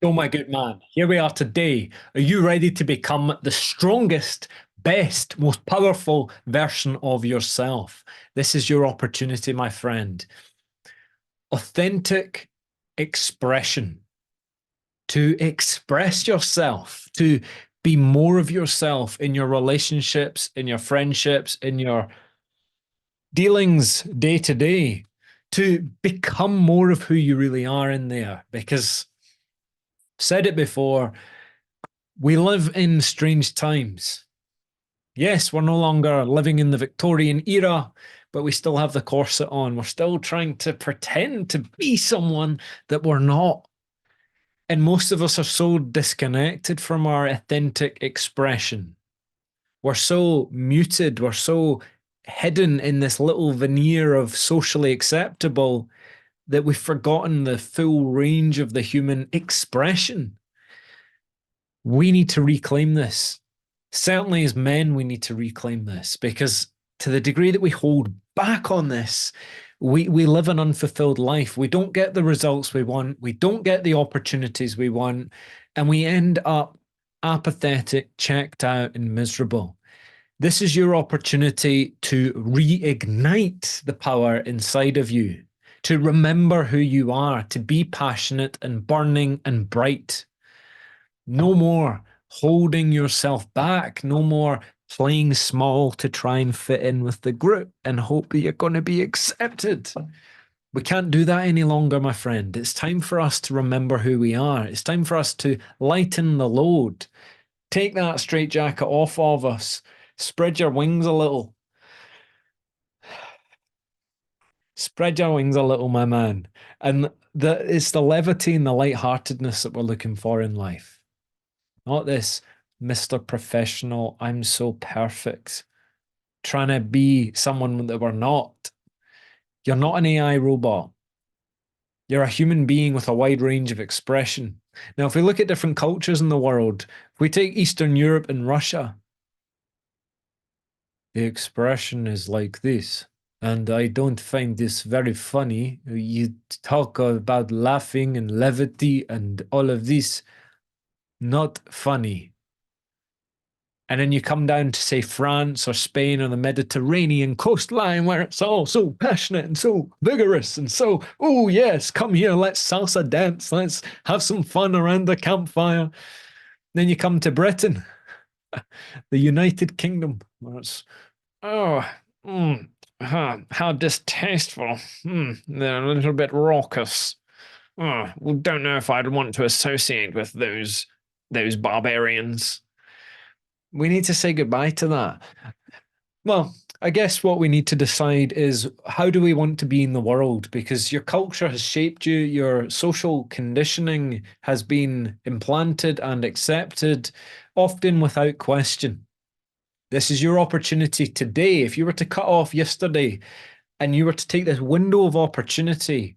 Oh, my good man, here we are today. Are you ready to become the strongest, best, most powerful version of yourself? This is your opportunity, my friend. Authentic expression, to express yourself, to be more of yourself in your relationships, in your friendships, in your dealings day to day, to become more of who you really are in there. Because, said it before, we live in strange times. Yes, we're no longer living in the Victorian era, but we still have the corset on. We're still trying to pretend to be someone that we're not. And most of us are so disconnected from our authentic expression. We're so muted. We're so hidden in this little veneer of socially acceptable that we've forgotten the full range of the human expression. We need to reclaim this. Certainly, as men, we need to reclaim this because, to the degree that we hold back on this, we live an unfulfilled life. We don't get the results we want. We don't get the opportunities we want. And we end up apathetic, checked out, and miserable. This is your opportunity to reignite the power inside of you, to remember who you are, to be passionate and burning and bright. No more holding yourself back. No more playing small to try and fit in with the group and hope that you're going to be accepted. We can't do that any longer, my friend. It's time for us to remember who we are. It's time for us to lighten the load. Take that straitjacket off of us. Spread your wings a little. Spread your wings a little, my man. And it's the levity and the lightheartedness that we're looking for in life. Not this Mr. Professional, I'm so perfect, trying to be someone that we're not. You're not an AI robot. You're a human being with a wide range of expression. Now, if we look at different cultures in the world, if we take Eastern Europe and Russia, the expression is like this. And I don't find this very funny. You talk about laughing and levity and all of this. Not funny. And then you come down to, say, France or Spain or the Mediterranean coastline where it's all so passionate and so vigorous and so, oh, yes, come here, let's salsa dance, let's have some fun around the campfire. Then you come to Britain, the United Kingdom, where it's, oh, how distasteful. They're a little bit raucous. Oh, well, don't know if I'd want to associate with those barbarians. We need to say goodbye to that. Well, I guess what we need to decide is, how do we want to be in the world? Because your culture has shaped you, your social conditioning has been implanted and accepted, often without question. This is your opportunity today. If you were to cut off yesterday and you were to take this window of opportunity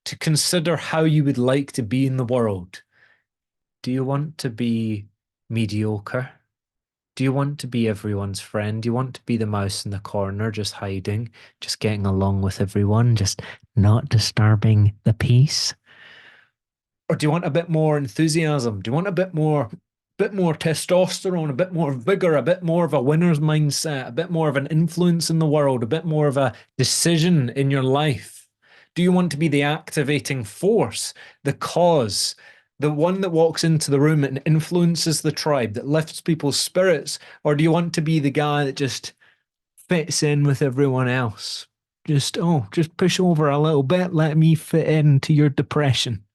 to consider how you would like to be in the world, do you want to be mediocre? Do you want to be everyone's friend? Do you want to be the mouse in the corner, just hiding, just getting along with everyone, just not disturbing the peace? Or do you want a bit more enthusiasm? Do you want a bit more testosterone, a bit more vigor, a bit more of a winner's mindset, a bit more of an influence in the world, a bit more of a decision in your life? Do you want to be the activating force, the cause, the one that walks into the room and influences the tribe, that lifts people's spirits? Or do you want to be the guy that just fits in with everyone else? Just push over a little bit, let me fit into your depression.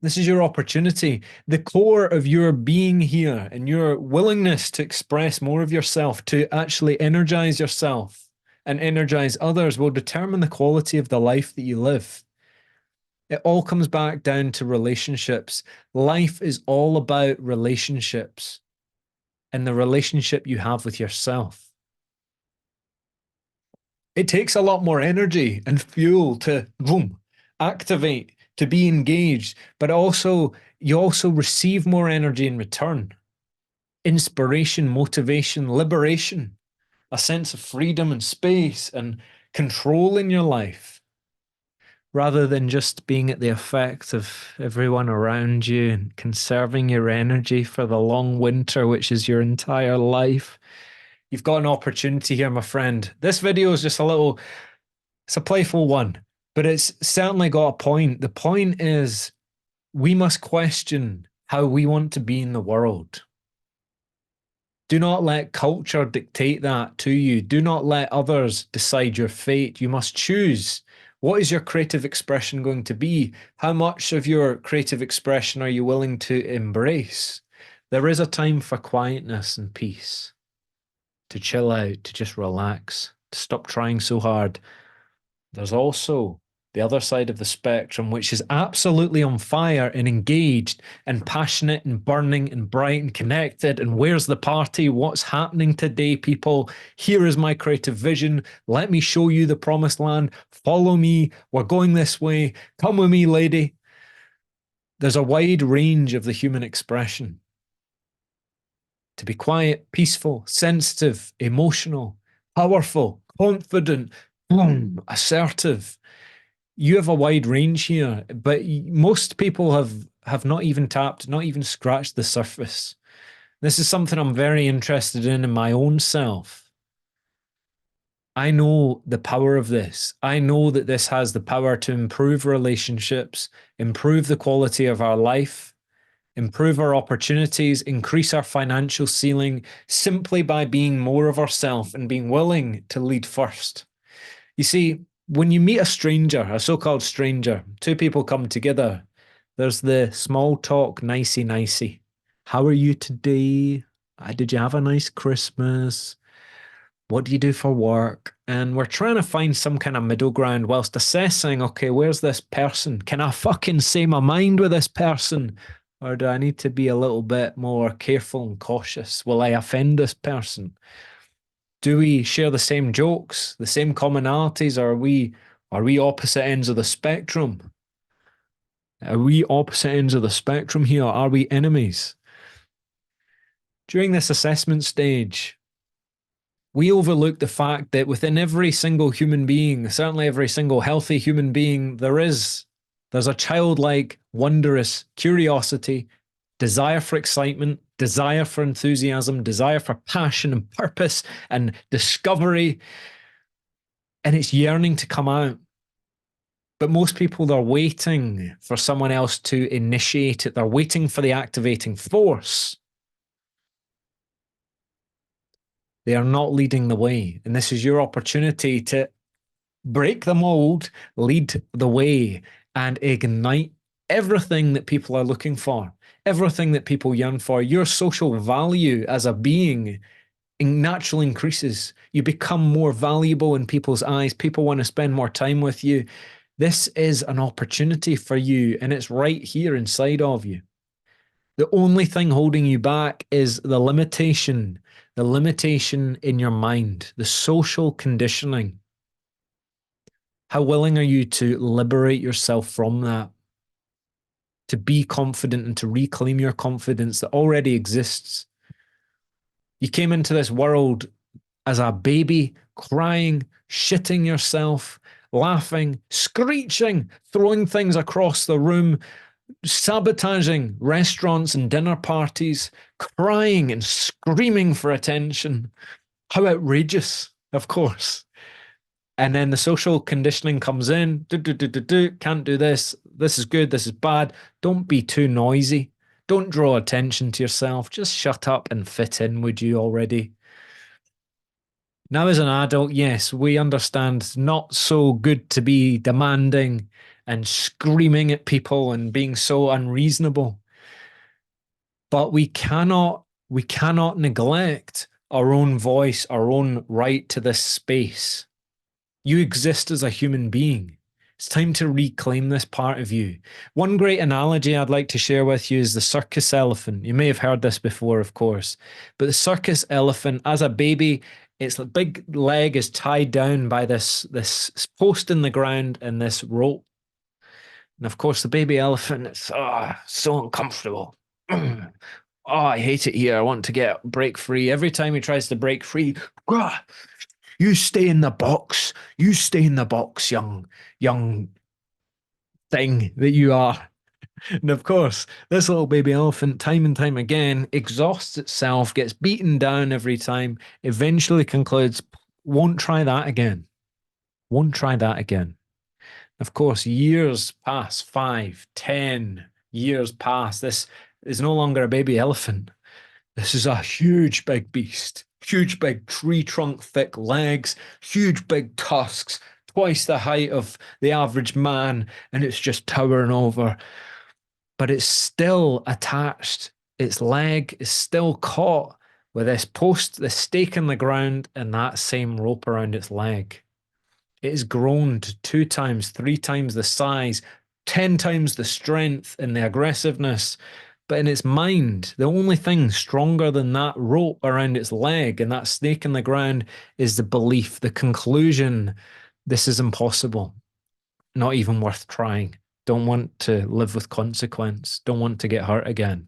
This is your opportunity. The core of your being here and your willingness to express more of yourself, to actually energize yourself and energize others, will determine the quality of the life that you live. It all comes back down to relationships. Life is all about relationships and the relationship you have with yourself. It takes a lot more energy and fuel to activate, to be engaged, but also you also receive more energy in return. Inspiration, motivation, liberation, a sense of freedom and space and control in your life. rather than just being at the effect of everyone around you and conserving your energy for the long winter, which is your entire life. You've got an opportunity here, my friend. This video is just it's a playful one, but it's certainly got a point. The point is we must question how we want to be in the world. Do not let culture dictate that to you. Do not let others decide your fate. You must choose. What is your creative expression going to be? How much of your creative expression are you willing to embrace? There is a time for quietness and peace, to chill out, to just relax, to stop trying so hard. There's also the other side of the spectrum, which is absolutely on fire and engaged and passionate and burning and bright and connected. And where's the party? What's happening today, people? Here is my creative vision. Let me show you the promised land. Follow me. We're going this way. Come with me, lady. There's a wide range of the human expression. To be quiet, peaceful, sensitive, emotional, powerful, confident, assertive. You have a wide range here, but most people have not even tapped, not even scratched the surface. This is something I'm very interested in my own self. I know the power of this. I know that this has the power to improve relationships, improve the quality of our life, improve our opportunities, increase our financial ceiling simply by being more of ourselves and being willing to lead first. You see, when you meet a stranger, a so-called stranger, two people come together, there's the small talk, nicey. How are you today? Did you have a nice Christmas? What do you do for work? And we're trying to find some kind of middle ground whilst assessing, okay, where's this person? Can I fucking say my mind with this person? Or do I need to be a little bit more careful and cautious? Will I offend this person? Do we share the same jokes, the same commonalities? Are we opposite ends of the spectrum? Are we opposite ends of the spectrum here? Are we enemies? During this assessment stage, we overlook the fact that within every single human being, certainly every single healthy human being, there's a childlike, wondrous curiosity, desire for excitement, desire for enthusiasm, desire for passion and purpose and discovery. And it's yearning to come out. But most people are waiting for someone else to initiate it. They're waiting for the activating force. They are not leading the way. And this is your opportunity to break the mold, lead the way, and ignite everything that people are looking for, everything that people yearn for. Your social value as a being naturally increases. You become more valuable in people's eyes. People want to spend more time with you. This is an opportunity for you, and it's right here inside of you. The only thing holding you back is the limitation in your mind, the social conditioning. How willing are you to liberate yourself from that? To be confident and to reclaim your confidence that already exists. You came into this world as a baby, crying, shitting yourself, laughing, screeching, throwing things across the room, sabotaging restaurants and dinner parties, crying and screaming for attention. How outrageous, of course. And then the social conditioning comes in. Can't do this. This is good. This is bad. Don't be too noisy. Don't draw attention to yourself. Just shut up and fit in, would you already? Now, as an adult, yes, we understand it's not so good to be demanding and screaming at people and being so unreasonable. But we cannot neglect our own voice, our own right to this space. You exist as a human being. It's time to reclaim this part of you. One great analogy I'd like to share with you is the circus elephant. You may have heard this before, of course, but the circus elephant, as a baby, its big leg is tied down by this post in the ground and this rope. And of course, the baby elephant is so uncomfortable. I hate it here. I want to break free. Every time he tries to break free, you stay in the box. You stay in the box, young thing that you are. And of course, this little baby elephant, time and time again, exhausts itself, gets beaten down every time, eventually concludes, won't try that again. Won't try that again. Of course, years pass, 5, 10 years pass. This is no longer a baby elephant. This is a huge big beast. Huge big tree trunk thick legs, huge big tusks, twice the height of the average man, and it's just towering over. But it's still attached. Its leg is still caught with this post, this stake in the ground, and that same rope around its leg. It has grown to 2 times, 3 times the size, 10 times the strength and the aggressiveness. But in its mind, the only thing stronger than that rope around its leg and that snake in the ground is the belief, the conclusion, this is impossible. Not even worth trying. Don't want to live with consequence. Don't want to get hurt again.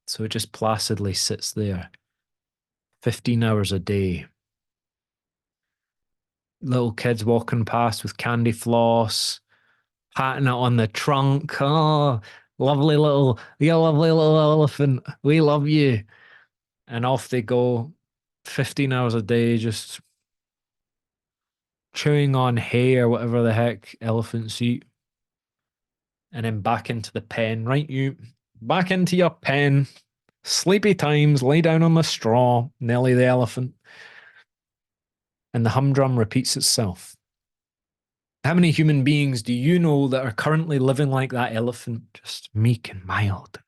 So it just placidly sits there. 15 hours a day. Little kids walking past with candy floss, patting it on the trunk. Oh, lovely little, you lovely little elephant. We love you. And off they go, 15 hours a day, just chewing on hay or whatever the heck elephants eat. And then back into the pen, right? You back into your pen. Sleepy times, lay down on the straw, Nelly the elephant. And the humdrum repeats itself. How many human beings do you know that are currently living like that elephant, just meek and mild,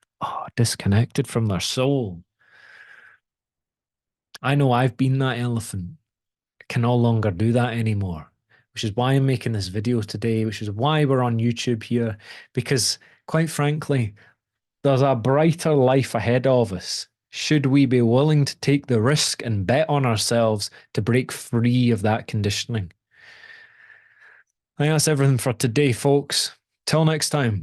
disconnected from their soul? I know I've been that elephant. I can no longer do that anymore, which is why I'm making this video today, which is why we're on YouTube here, because quite frankly, there's a brighter life ahead of us. Should we be willing to take the risk and bet on ourselves to break free of that conditioning? I think that's everything for today, folks. Till next time.